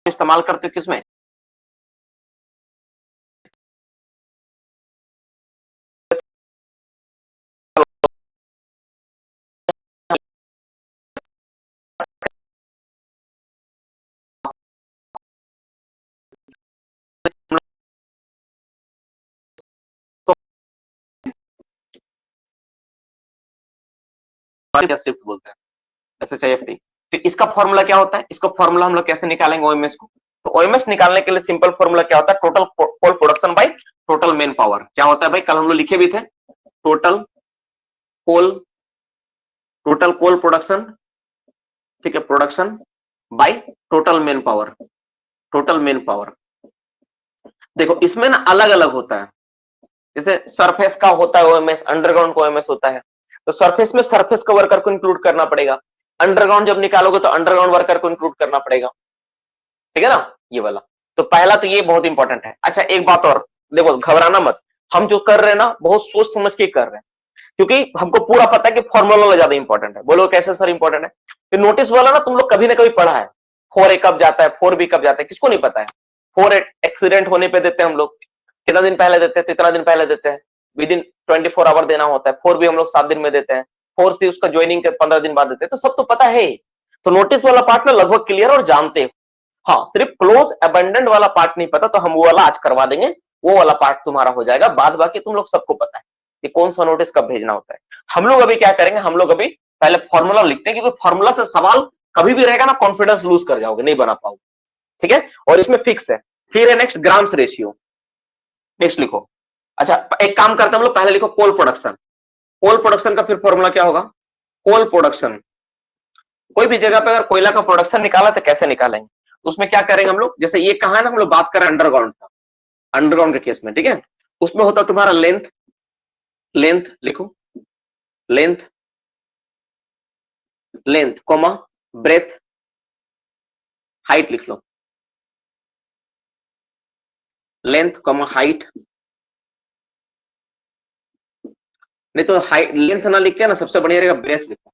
इस्तेमाल करते हो किसमें? शिफ्ट बोलते हैं, SHIFT। तो इसका फॉर्मूला क्या होता है? इसका फॉर्मूला हम लोग कैसे निकालेंगे ओएमएस को? तो ओएमएस निकालने के लिए सिंपल फॉर्मूला क्या होता है? Total coal production by total manpower. क्या होता है भाई? कल हम लोग लिखे भी थे, टोटल कोल प्रोडक्शन, ठीक है, production by total main power, total main power. देखो इसमें ना अलग अलग होता है, जैसे सरफेस का होता है ओएमएस, अंडरग्राउंड का ओएमएस होता है। तो सरफेस में सरफेस का वर्कर को इंक्लूड करना पड़ेगा, अंडरग्राउंड जब निकालोगे तो अंडरग्राउंड वर्कर को इंक्लूड करना पड़ेगा, ठीक है ना, ये वाला। तो पहला तो ये बहुत इंपॉर्टेंट है। अच्छा एक बात और, देखो घबराना मत, हम जो कर रहे हैं ना बहुत सोच समझ के कर रहे हैं, क्योंकि हमको पूरा पता है कि फॉर्मूला वाला ज्यादा इंपॉर्टेंट है। बोलो कैसे सर इंपॉर्टेंट है? तो नोटिस वाला ना तुम लोग कभी ना कभी पढ़ा है, 4A कब जाता है, 4B कब जाता है, किसको नहीं पता है? 4 एक्सीडेंट होने पे देते हैं हम लोग, कितना दिन पहले देते हैं? तो इतना दिन पहले देते हैं, विद इन 24 आवर देना होता है। 4B हम लोग 7 दिन में देते हैं, 4C उसका ज्वाइनिंग के 15 दिन बाद देते हैं। तो सब तो पता है। तो नोटिस वाला पार्ट ना लगभग क्लियर और जानते हो। हाँ सिर्फ क्लोज अबंडेंट वाला पार्ट नहीं पता, तो हम वो वाला आज करवा देंगे, वो वाला पार्ट तुम्हारा हो जाएगा। बाद बाकी तुम लोग सबको पता है कि कौन सा नोटिस कब भेजना होता है। हम लोग अभी क्या करेंगे, हम लोग अभी पहले फॉर्मूला लिखते हैं, क्योंकि फॉर्मूला से सवाल कभी भी रहेगा ना कॉन्फिडेंस लूज कर जाओगे, नहीं बना पाओगे, ठीक है। और इसमें फिक्स है। फिर है नेक्स्ट ग्राम्स रेशियो, नेक्स्ट लिखो। अच्छा एक काम करते हैं हम लोग, पहले लिखो कोल प्रोडक्शन। कोल प्रोडक्शन का फिर फॉर्मूला क्या होगा? कोल प्रोडक्शन, कोई भी जगह पे अगर कोयला का प्रोडक्शन निकाला तो कैसे निकालेंगे? उसमें क्या करेंगे हम लोग, जैसे ये कहा है ना, हम लोग बात करें अंडरग्राउंड का, अंडरग्राउंड के केस में, ठीक है। उसमें होता तुम्हारा लेंथ, लेंथ लिखो, length, length comma breadth, height लिख लो, लेंथ कॉमा हाइट। नहीं तो हाइट लेंथ ना लिख के ना सबसे बढ़िया रहेगा ब्रेथ लिखो,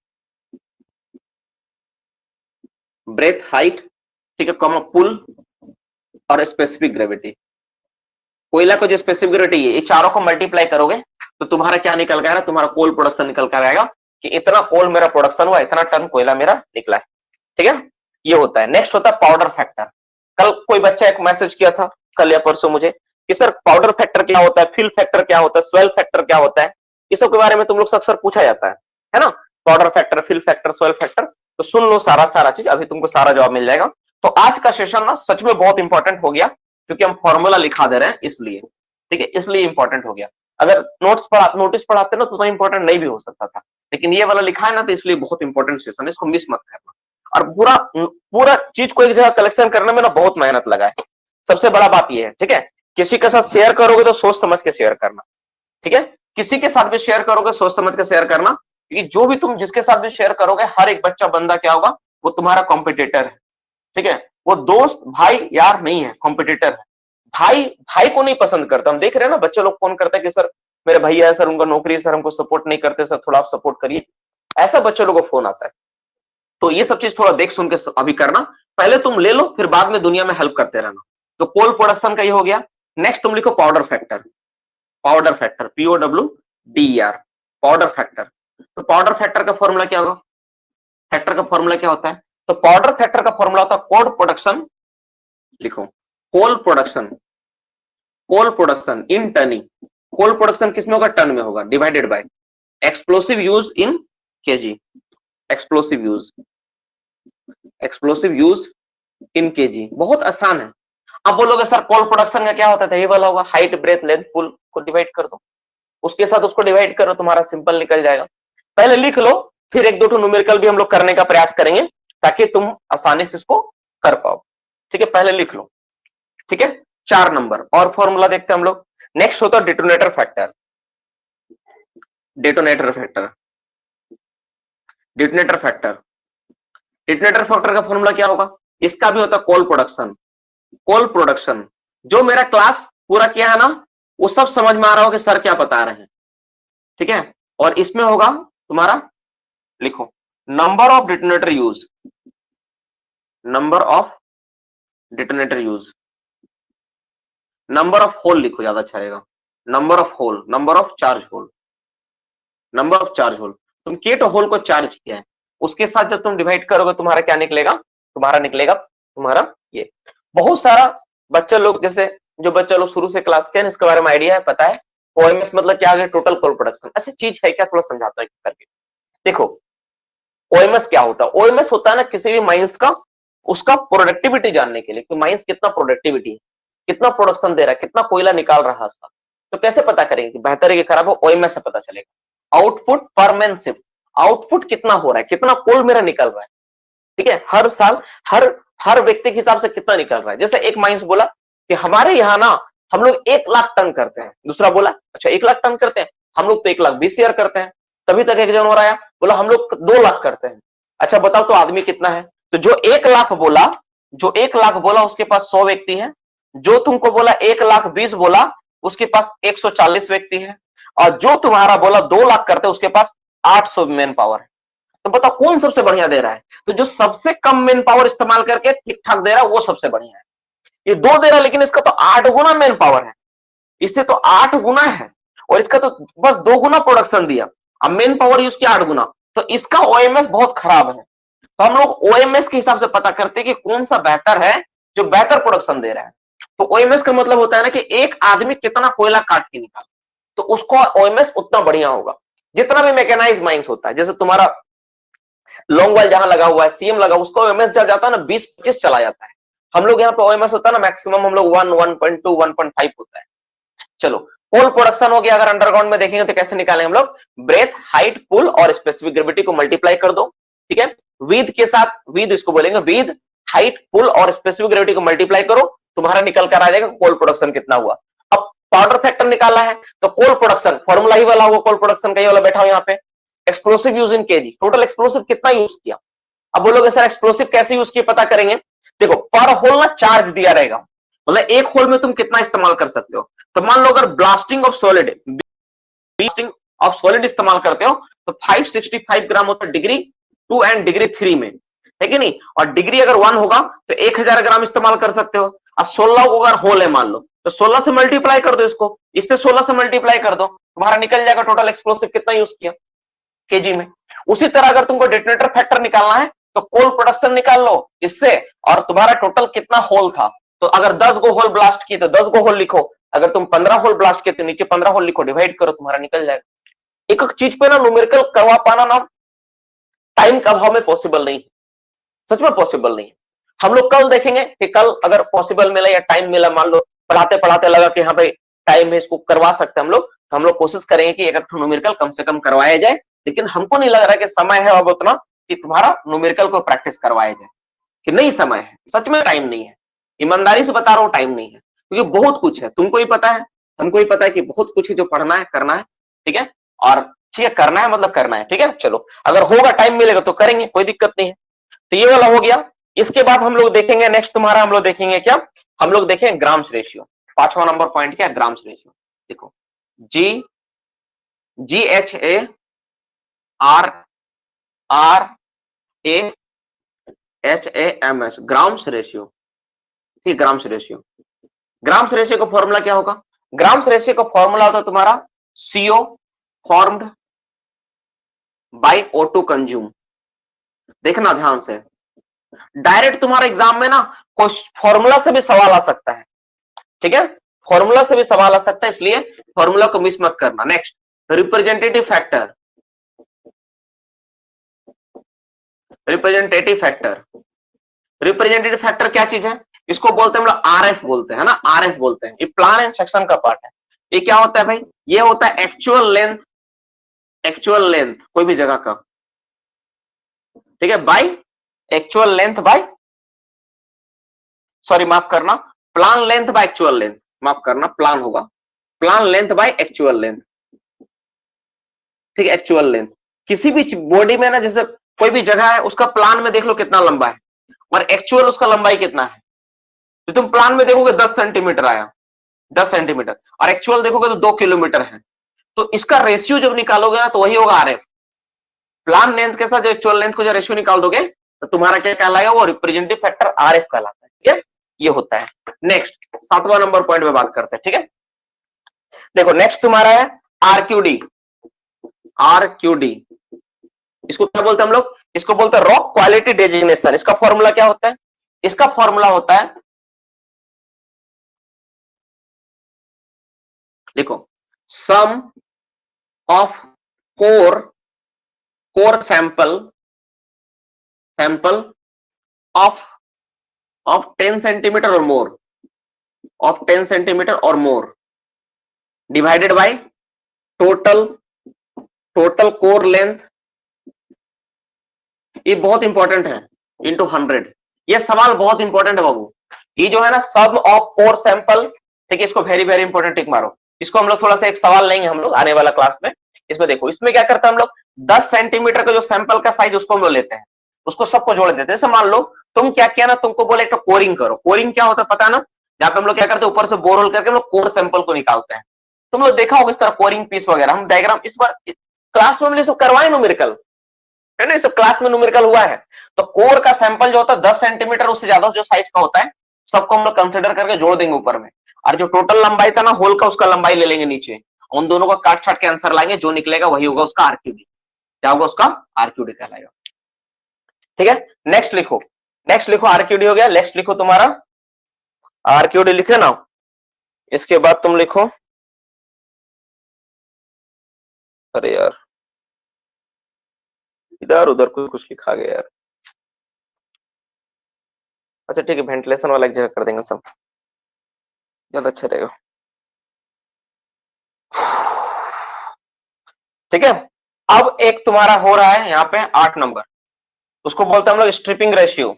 ब्रेथ हाइट, ठीक है, कॉमा पुल और स्पेसिफिक ग्रेविटी। कोयला को जो स्पेसिफिक ग्रेविटी है, ये चारों को मल्टीप्लाई करोगे तो तुम्हारा क्या निकल गया? तुम्हारा कोल प्रोडक्शन निकल कर आएगा कि इतना कोल मेरा प्रोडक्शन हुआ, इतना टन कोयला मेरा निकला है, ठीक है। ये होता है। नेक्स्ट होता है पाउडर फैक्टर। कल कोई बच्चा एक मैसेज किया था, कल या परसों मुझे, कि सर पाउडर फैक्टर क्या होता है, फिल फैक्टर क्या होता है, स्वेल फैक्टर क्या होता है? इस सब के बारे में तुम लोग से अक्सर पूछा जाता है ना। Powder factor, fill factor, swell factor, तो सुन लो सारा चीज, अभी तुमको सारा जवाब मिल जाएगा। तो आज का सेशन ना सच में बहुत इंपॉर्टेंट हो गया, क्योंकि हम फॉर्मूला लिखा दे रहे हैं इसलिए, ठीक है, इसलिए इंपॉर्टेंट हो गया। अगर नोटिस पढ़ाते ना तो उतना इंपॉर्टेंट नहीं भी हो सकता था, लेकिन ये वाला लिखा है ना, तो इसलिए बहुत इंपॉर्टेंट सेशन है, इसको मिस मत करना। और पूरा पूरा चीज को एक जगह कलेक्शन करने में ना बहुत मेहनत लगा है। सबसे बड़ा बात ये है, ठीक है, किसी के साथ शेयर करोगे तो सोच समझ के शेयर करना, ठीक है। किसी के साथ भी शेयर करोगे सोच समझ के शेयर करना, क्योंकि जो भी तुम जिसके साथ भी शेयर करोगे, हर एक बच्चा बंदा क्या होगा, वो तुम्हारा कॉम्पिटिटर है, ठीक है। वो दोस्त भाई यार नहीं है, कॉम्पिटिटर है। भाई भाई को नहीं पसंद करता। हम देख रहे हैं ना, बच्चे लोग फोन करते हैं कि सर मेरे भैया है, सर उनका नौकरी है, सर हमको सपोर्ट नहीं करते, सर थोड़ा आप सपोर्ट करिए, ऐसा बच्चे लोगों को फोन आता है। तो ये सब चीज थोड़ा देख सुन के अभी करना, पहले तुम ले लो, फिर बाद में दुनिया में हेल्प करते रहना। तो कोल प्रोडक्शन का ये हो गया। नेक्स्ट तुम लिखो powder factor, powder factor, POWDER, powder factor. तो पाउडर फैक्टर का फॉर्मूला क्या होगा? फैक्टर का फॉर्मूला क्या होता है? तो पाउडर फैक्टर का फॉर्मूला होता है कोल प्रोडक्शन, लिखो coal production, coal production in टनी। कोल प्रोडक्शन किसमें होगा? टन में होगा, divided by explosive use in KG, explosive use, explosive use in KG. बहुत आसान है। अब बोलोगे सर कोल प्रोडक्शन का क्या होता है? ये वाला होगा, हाइट ब्रेथ लेंथ पुल को डिवाइड कर दो, उसके साथ उसको डिवाइड करो, तुम्हारा सिंपल निकल जाएगा। पहले लिख लो, फिर एक दो टू न्यूमेरिकल भी हम लोग करने का प्रयास करेंगे, ताकि तुम आसानी से इसको कर पाओ, ठीक है। पहले लिख लो, ठीक है। 4 नंबर और फॉर्मूला देखते हैं हम लोग। नेक्स्ट होता है detonator factor, detonator factor, detonator factor, detonator factor का फॉर्मूला क्या होगा? इसका भी होता है कोल प्रोडक्शन, कोल प्रोडक्शन। जो मेरा क्लास पूरा किया है ना, वो सब समझ में आ रहा हो कि सर क्या बता रहे हैं, ठीक है। और इसमें होगा तुम्हारा, लिखो number of detonator use, number of detonator use, number of hole लिखो, ज्यादा अच्छा रहेगा, number of hole, number of charge hole, number of charge hole. तुम केट होल को चार्ज किया है, उसके साथ जब तुम डिवाइड करोगे तुम्हारा क्या निकलेगा, तुम्हारा ये। बहुत सारा बच्चे लोग, जैसे जो बच्चे लोग शुरू से क्लास के हैं, इसके बारे में आइडिया है, पता है ओएमएस मतलब क्या है, टोटल कोल प्रोडक्शन। अच्छा चीज है क्या, थोड़ा समझाता है करके। देखो ओएमएस क्या होता है, ओएमएस होता है ना किसी भी माइंस का, उसका प्रोडक्टिविटी जानने के लिए कि माइंस कितना प्रोडक्टिविटी है, कितना प्रोडक्शन दे रहा है, कितना कोयला निकाल रहा है उसका। तो कैसे पता करेंगे कि बेहतर है कि खराब हो, ओएमएस से पता चलेगा। आउटपुट पर मैन शिफ्ट, आउटपुट कितना हो रहा है, कितना कोल मेरा निकल रहा है, ठीक है, हर साल हर हर व्यक्ति के हिसाब से कितना निकल रहा है। जैसे एक माइंस बोला कि हमारे यहाँ ना हम लोग 1 लाख टन करते हैं, दूसरा बोला अच्छा 1 लाख टन करते हैं, हम लोग तो 1,20,000 करते हैं। तभी तक एक जन हो रहा है बोला हम लोग 2 लाख करते हैं। अच्छा बताओ तो आदमी कितना है, तो जो 1 लाख बोला, जो 1 लाख बोला उसके पास 100 व्यक्ति है, जो तुमको बोला 1,20,000 बोला उसके पास 140 व्यक्ति है, और जो तुम्हारा बोला 2 लाख करते उसके पास 800 मैन पावर है। तो बताओ कौन सबसे बढ़िया दे रहा है, तो जो सबसे कम मैन पावर इस्तेमाल करके ठीक ठाक दे रहा है वो सबसे बढ़िया है। ये 2 दे रहा है लेकिन इसका तो 8 गुना मैन पावर है, इससे तो 8 गुना है, और इसका तो बस 2 गुना प्रोडक्शन दिया, अब मेन पावर यूज किया 8 गुना, तो इसका ओएमएस बहुत खराब है। तो हम लोग ओएमएस के हिसाब से पता करते हैं कि कौन सा बेहतर है, जो बेहतर प्रोडक्शन दे रहा है। तो ओएमएस का मतलब होता है ना कि एक आदमी कितना कोयला काट के निकाले, तो उसका ओएमएस उतना बढ़िया होगा। जितना भी मैकेनाइज माइंस होता है, जैसे तुम्हारा लॉन्ग वाल जहां लगा हुआ है, सीएम लगा, उसका ओएमएस जब जाता है ना 20-25 चला जाता है। हम लोग यहाँ पे ओएमएस होता है ना मैक्सिमम हम लोग 1, 1.2, 1.5 होता है। चलो कोल प्रोडक्शन हो गया, अगर अंडरग्राउंड में देखेंगे तो कैसे निकालेंगे हम लोग, ब्रेथ, हाइट, पुल और स्पेसिफिक ग्रेविटी को मल्टीप्लाई कर दो, ठीक है, विद के साथ, विद इसको बोलेंगे, विद हाइट, पुल और स्पेसिफिक ग्रेविटी को मल्टीप्लाई करो, तुम्हारा निकल कर आ जाएगा कोल प्रोडक्शन कितना हुआ। अब पाउडर फैक्टर निकालना है तो कोल प्रोडक्शन फॉर्मूला ही वाला होगा, कोल प्रोडक्शन का ही वाला बैठा हो यहाँ पे। Explosive use in KG, total explosive कितना यूज किया। अब बोलोगे सर एक्सप्लोसिव कैसे यूज किया, पता करेंगे। देखो पर होल ना चार्ज दिया रहेगा, मतलब एक होल में तुम कितना इस्तेमाल कर सकते हो। तो मान लो अगर blasting of solid, blasting of solid इस्तेमाल करते हो तो 565 ग्राम होता है डिग्री 2 एंड डिग्री 3 में, है कि नहीं, और डिग्री अगर 1 होगा तो 1000 ग्राम इस्तेमाल कर सकते हो। अब 16 को अगर होल है मान लो तो 16 से मल्टीप्लाई कर दो, इसको इससे 16 से मल्टीप्लाई कर दो, तुम्हारा निकल जाएगा टोटल एक्सप्लोसिव कितना यूज किया केजी में। उसी तरह अगर तुमको डिटोनेटर फैक्टर निकालना है तो कोल प्रोडक्शन निकाल लो इससे, और तुम्हारा टोटल कितना होल था। तो अगर 10 गो होल ब्लास्ट किए तो 10 गो होल लिखो, अगर तुम 15 होल ब्लास्ट किए तो नीचे 15 होल लिखो, डिवाइड करो, तुम्हारा निकल जाएगा। एक एक चीज पे ना न्यूमेरिकल करवा पाना ना टाइम के अभाव में पॉसिबल नहीं है, सच में पॉसिबल नहीं है। हम लोग कल देखेंगे कि कल अगर पॉसिबल मिला या टाइम मिला, मान लो पढ़ाते पढ़ाते लगा कि हाँ भाई टाइम है इसको करवा सकते हैं हम लोग, तो हम लोग कोशिश करेंगे कि अगर न्यूमेरिकल कम से कम करवाया जाए। लेकिन हमको नहीं लग रहा कि समय है अब उतना कि तुम्हारा न्यूमेरिकल को प्रैक्टिस करवाया जाए, कि नहीं समय है, सच में टाइम नहीं है, ईमानदारी से बता रहा हूं टाइम नहीं है, क्योंकि बहुत कुछ है, तुमको ही पता है, हमको ही पता है कि बहुत कुछ है जो पढ़ना है, करना है, ठीक है, और ठीक है करना है मतलब करना है, ठीक है। चलो अगर होगा टाइम मिलेगा तो करेंगे, कोई दिक्कत नहीं है। तो ये वाला हो गया। इसके बाद हम लोग देखेंगे नेक्स्ट तुम्हारा, हम लोग देखेंगे क्या, हम लोग देखेंगे ग्राम्स रेशियो। 5वां नंबर पॉइंट क्या है, ग्राम्स रेशियो। देखो GHARRAMS ग्राम्स रेशियो, ठीक, ग्राम्स रेशियो। ग्राम्स रेशियो का फॉर्मूला क्या होगा, ग्राम्स रेशियो का फॉर्मूला होता है तुम्हारा CO formed by O2 consume. देखना ध्यान से, डायरेक्ट तुम्हारे एग्जाम में ना कोई फॉर्मूला से भी सवाल आ सकता है, ठीक है, फॉर्मूला से भी सवाल आ सकता है, इसलिए फॉर्मूला को मिस मत करना। Next representative factor, representative factor, representative factor क्या चीज है, इसको बोलते हैं हम लोग RF बोलते हैं ना, RF बोलते हैं, ये प्लान एंड सेक्शन का पार्ट है। ये क्या होता है भाई, ये होता है एक्चुअल लेंथ, एक्चुअल लेंथ कोई भी जगह का, ठीक है, by actual length bye, sorry माफ करना, plan length by actual length, माफ करना प्लान होगा, plan length by actual length, ठीक है, एक्चुअल लेंथ। किसी भी बॉडी में ना जैसे कोई भी जगह है उसका प्लान में देख लो कितना लंबा है और एक्चुअल उसका लंबाई कितना है। तो तुम प्लान में देखोगे 10 सेंटीमीटर आया, 10 सेंटीमीटर, और एक्चुअल देखोगे तो 2 किलोमीटर है। तो इसका रेशियो जब निकालोगे ना तो वही होगा RF। प्लान लेंथ के साथ जो एक्चुअल लेंथ को जो रेशियो निकाल दोगे तो तुम्हारा क्या कहलाएगा, वो रिप्रेजेंटेटिव फैक्टर RF कहलाता है, ठीक है। ये होता है। नेक्स्ट 7वां नंबर पॉइंट पे बात करते हैं, ठीक है। देखो नेक्स्ट तुम्हारा है आरक्यूडी। आरक्यूडी इसको क्या बोलते हैं हम लोग? इसको बोलते हैं रॉक क्वालिटी डेजिग्नेशन। इसका फॉर्मूला क्या होता है? इसका फॉर्मूला होता है, देखो, sum of core sample of 10 centimetre और मोर, ऑफ 10 सेंटीमीटर और more, divided by total core length, ये बहुत इंपॉर्टेंट है, इंटू 100। ये सवाल बहुत इंपॉर्टेंट है बाबू। ये जो है ना सब ऑफ कोर सैंपल, ठीक है, इसको वेरी वेरी इंपॉर्टेंट टिक मारो। इसको हम लोग थोड़ा सा एक सवाल लेंगे हम लोग आने वाला क्लास में। इसमें देखो, इसमें क्या करते हैं हम लोग, 10 सेंटीमीटर का जो सैंपल का साइज उसको हम लोग लेते हैं, उसको सबको जोड़ देते हैं। जैसे मान लो तुम क्या किया ना, तुमको बोले एक तो कोरिंग करो। कोरिंग क्या होता है पता ना? जहाँ पे हम लोग क्या करते हैं, ऊपर से बोर होल करके हम लोग कोर सैंपल को निकालते हैं। तुम लोग देखा होगा इस तरह कोरिंग पीस वगैरह। हम डायग्राम इस बार क्लास में सब करवाए न्यूमेरिकल, है ना, सब क्लास में न्यूमेरिकल हुआ है। तो कोर का सैंपल जो होता है 10 सेंटीमीटर उससे ज्यादा जो साइज का होता है, सबको हम लोग कंसिडर करके जोड़ देंगे ऊपर में। और जो टोटल लंबाई था ना होल का, उसका लंबाई ले लेंगे नीचे। उन दोनों का काट छाट के आंसर लाएंगे, जो निकलेगा वही होगा उसका आरक्यूडी। क्या होगा उसका? आरक्यूडी कहलाएगा। ठीक है, नेक्स्ट लिखो, नेक्स्ट लिखो, आरक्यूडी हो गया। नेक्स्ट लिखो तुम्हारा आरक्यूडी, लिखे ना। इसके बाद तुम लिखो, अरे यार इधर उधर कुछ लिखा गया यार। अच्छा ठीक है, वेंटिलेशन वाला एक जगह कर देंगे, सब ज्यादा अच्छा रहेगा। ठीक है, अब एक तुम्हारा हो रहा है यहाँ पे 8 नंबर, उसको बोलते हैं हम लोग स्ट्रिपिंग रेशियो।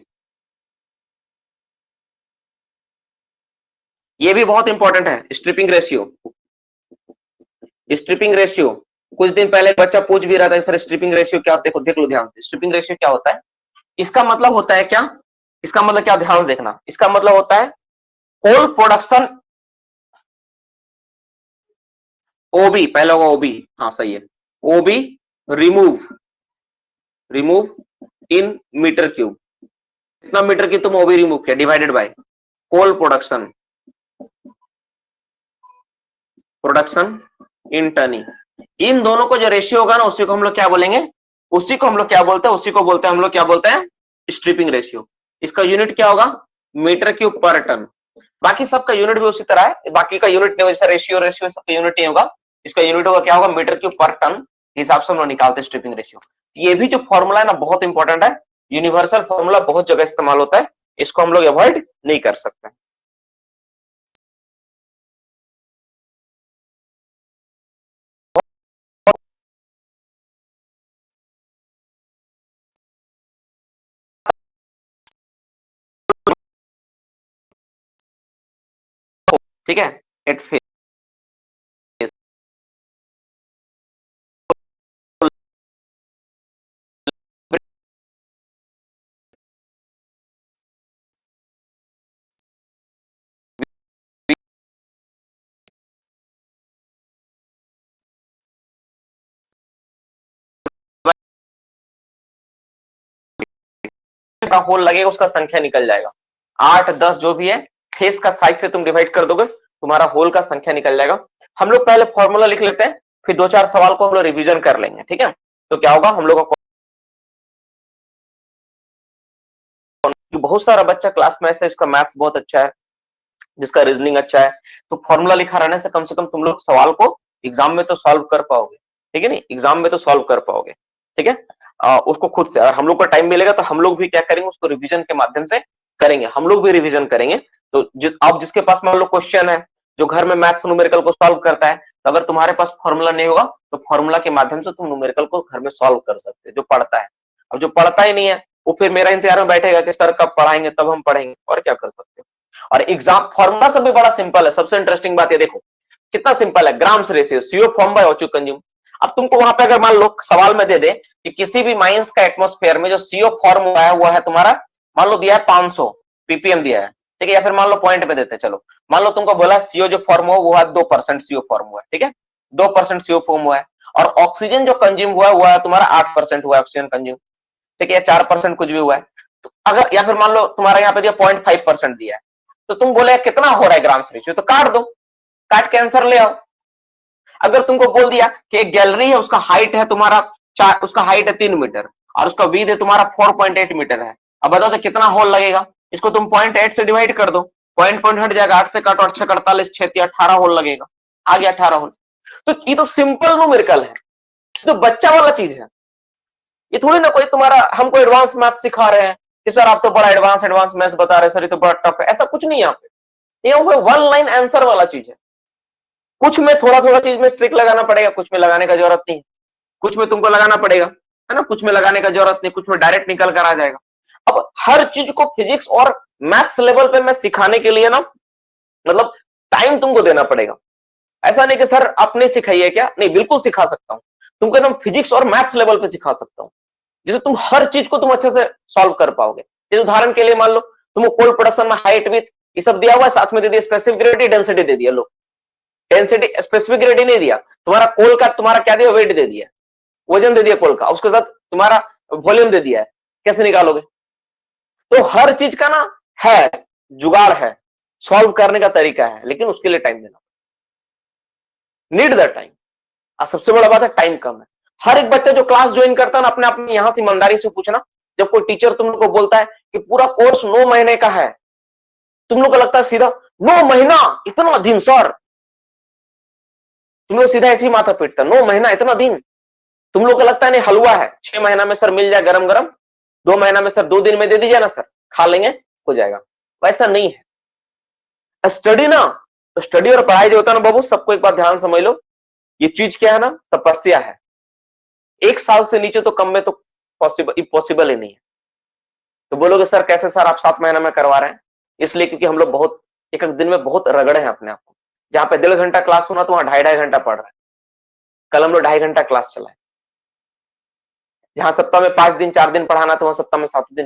ये भी बहुत इंपॉर्टेंट है, स्ट्रिपिंग रेशियो। स्ट्रिपिंग रेशियो कुछ दिन पहले बच्चा पूछ भी रहा था सर स्ट्रिपिंग रेशियो क्या? देखो देख लो ध्यान से, स्ट्रिपिंग रेशियो क्या होता है? इसका मतलब होता है क्या? इसका मतलब क्या, ध्यान देखना। इसका मतलब होता है कोल प्रोडक्शन, ओबी पहले होगा, ओबी, हाँ सही है, OB remove in metre cube. कितना मीटर की तुम ओबी रिमूव किया, divided by coal production in tonne. इन दोनों को जो रेशियो होगा ना, उसी को हम लोग क्या बोलेंगे? उसी को हम लोग क्या बोलते हैं? उसी को बोलते हैं हम लोग क्या बोलते हैं? Striping ratio. इसका यूनिट क्या होगा? मीटर क्यूब पर टन। बाकी सबका यूनिट भी उसी तरह है, बाकी का यूनिट नहीं, जैसे रेशियो सबका यूनिट नहीं होगा। इसका यूनिट होगा क्या होगा? मीटर क्यूब पर टन हिसाब से हम लोग निकालते हैं स्ट्रिपिंग रेशियो। ये भी जो फॉर्मूला है ना बहुत इंपॉर्टेंट है, यूनिवर्सल फॉर्मूला, बहुत जगह इस्तेमाल होता है, इसको हम लोग अवॉइड नहीं कर सकते। ठीक है, एट फेज का होल लगेगा, उसका संख्या निकल जाएगा। 8 10 जो भी है, फेस का साइज से तुम डिवाइड कर दोगे, तुम्हारा होल का संख्या निकल जाएगा। हम लोग पहले फॉर्मूला लिख लेते हैं, फिर 2-4 सवाल को हम लोग रिवीजन कर लेंगे। ठीक है, तो क्या होगा, हम लोग को बहुत सारा बच्चा क्लास में ऐसा, इसका मैथ्स बहुत अच्छा है, जिसका रीजनिंग अच्छा है, तो फॉर्मूला लिखा रहने से कम तुम लोग सवाल को एग्जाम में तो सॉल्व कर पाओगे। ठीक है, नहीं एग्जाम में तो सॉल्व कर पाओगे। ठीक है, उसको खुद से, अगर हम लोग को टाइम मिलेगा तो हम लोग भी क्या करेंगे, उसको रिवीजन के माध्यम से करेंगे, हम लोग भी रिवीजन करेंगे। तो आप जिसके पास मान लो क्वेश्चन है, जो घर में मैथ्स न्यूमेरिकल को सॉल्व करता है, तो अगर तुम्हारे पास फॉर्मूला नहीं होगा तो फॉर्मूला के माध्यम से तुम न्यूमेरिकल को घर में सॉल्व कर सकते हो, जो पढ़ता है। अब जो पढ़ता ही नहीं है, वो फिर मेरा इंतजार में बैठेगा कि सर कब पढ़ाएंगे, तब हम पढ़ेंगे, और क्या कर सकते हो। और एग्जाम फॉर्मूला सब भी बड़ा सिंपल है। सबसे इंटरेस्टिंग बात ये देखो कितना सिंपल है, grams ratio, CO form by O two consume. अब तुमको वहां पे अगर मान लो सवाल में दे दे कि किसी भी माइंस का एटमॉस्फेयर में जो सीओ फॉर्म हुआ है वो है तुम्हारा, मान लो दिया है 500 पीपीएम दिया है, ठीक है, या फिर मान लो पॉइंट पे देते, चलो मान लो तुमको बोला सीओ जो फॉर्म हुआ वो है 2% सीओ फॉर्म हुआ है, ठीक है, 2% सीओ फॉर्म हुआ है, और ऑक्सीजन जो कंज्यूम हुआ है वो है तुम्हारा 8% हुआ है ऑक्सीजन कंज्यूम, ठीक है, या 4% कुछ भी हुआ है। तो अगर, या फिर मान लो तुम्हारा यहाँ पे दिया 0.5% दिया है, तो तुम बोले कितना हो रहा है ग्राम्स रेशियो, तो काट दो, काट के आंसर ले आओ। अगर तुमको बोल दिया कि एक गैलरी है, उसका हाइट है तुम्हारा उसका हाइट है 3 मीटर और उसका विड्थ है तुम्हारा 4.8 मीटर है, अब बताओ तो कितना होल लगेगा। इसको तुम 0.8 से डिवाइड कर दो, पॉइंट पॉइंट हट जाएगा, 8 से काटो, 8 48, 6 18 होल लगेगा, आ गया 18 होल। तो ये तो सिंपल न्यूमेरिकल है, तो बच्चा वाला चीज है। ये थोड़ी ना कोई तुम्हारा हमको एडवांस मैथ सिखा रहे हैं कि सर आप तो बड़ा एडवांस मैथ्स बता रहे हैं सर, ये तो बड़ा टफ है, ऐसा कुछ नहीं है यहाँ पे। ये वन लाइन आंसर वाला चीज है। कुछ में थोड़ा थोड़ा चीज में ट्रिक लगाना पड़ेगा, कुछ में लगाने का जरूरत नहीं, कुछ में तुमको लगाना पड़ेगा, है ना, कुछ में लगाने का जरूरत नहीं, कुछ में डायरेक्ट निकल कर आ जाएगा। अब हर चीज को फिजिक्स और मैथ्स लेवल पे मैं सिखाने के लिए ना, मतलब टाइम तुमको देना पड़ेगा। ऐसा नहीं कि सर आपने सिखाई है क्या, नहीं, बिल्कुल सिखा सकता हूं तुमको, एकदम फिजिक्स और मैथ्स लेवल पे सिखा सकता हूं, जिससे तुम हर चीज को तुम अच्छे से सॉल्व कर पाओगे। जैसे उदाहरण के लिए मान लो तुमको कोल प्रोडक्शन में हाइट विड्थ ये सब दिया हुआ है, साथ में दे दिया स्पेसिफिक ग्रेविटी डेंसिटी दे दिया। लो, डेंसिटी स्पेसिफिक ग्रेविटी नहीं दिया, तुम्हारा कोल का तुम्हारा क्या दिया, वेट दे दिया, वजन दे दिया कोल का, उसके साथ तुम्हारा वॉल्यूम दे दिया है, कैसे निकालोगे। तो हर चीज का ना है जुगाड़ है, सॉल्व करने का तरीका है, लेकिन उसके लिए टाइम देना, नीड द टाइम। सबसे बड़ा बात है टाइम कम है। हर एक बच्चा जो क्लास ज्वाइन करता है ना, अपने आप में यहां से ईमानदारी से पूछना, जब कोई टीचर तुम लोग को बोलता है कि पूरा कोर्स 9 महीने का है, तुम लोग को लगता है सीधा 9 महीना इतना दिन सर, तुम लोग सीधा ऐसी माथा पीटता, 9 महीना इतना दिन, तुम लोग को लगता है नहीं हलवा है, 6 महीना में सर मिल जाए गरम गरम, 2 महीना में सर 2 दिन में दे दीजिए ना सर, खा लेंगे हो जाएगा। वैसा नहीं है। स्टडी ना, तो स्टडी और पढ़ाई जो होता है ना बाबू, सबको एक बार ध्यान समझ लो, ये चीज क्या है ना, तपस्या है। 1 साल से नीचे तो कम में तो इम्पॉसिबल ही नहीं है। तो बोलोगे सर कैसे सर आप 7 महीना में करवा रहे हैं, इसलिए क्योंकि हम लोग बहुत एक दिन में बहुत रगड़े हैं अपने आप को। जहां पे 1.5 घंटा क्लास होना तो वहां 2.5 घंटा पढ़ रहे हैं। कल हम लोग 2.5 घंटा क्लास चलाए, जहां सप्ताह में 5 दिन 4 दिन पढ़ाना तो वहां सप्ताह में 7 दिन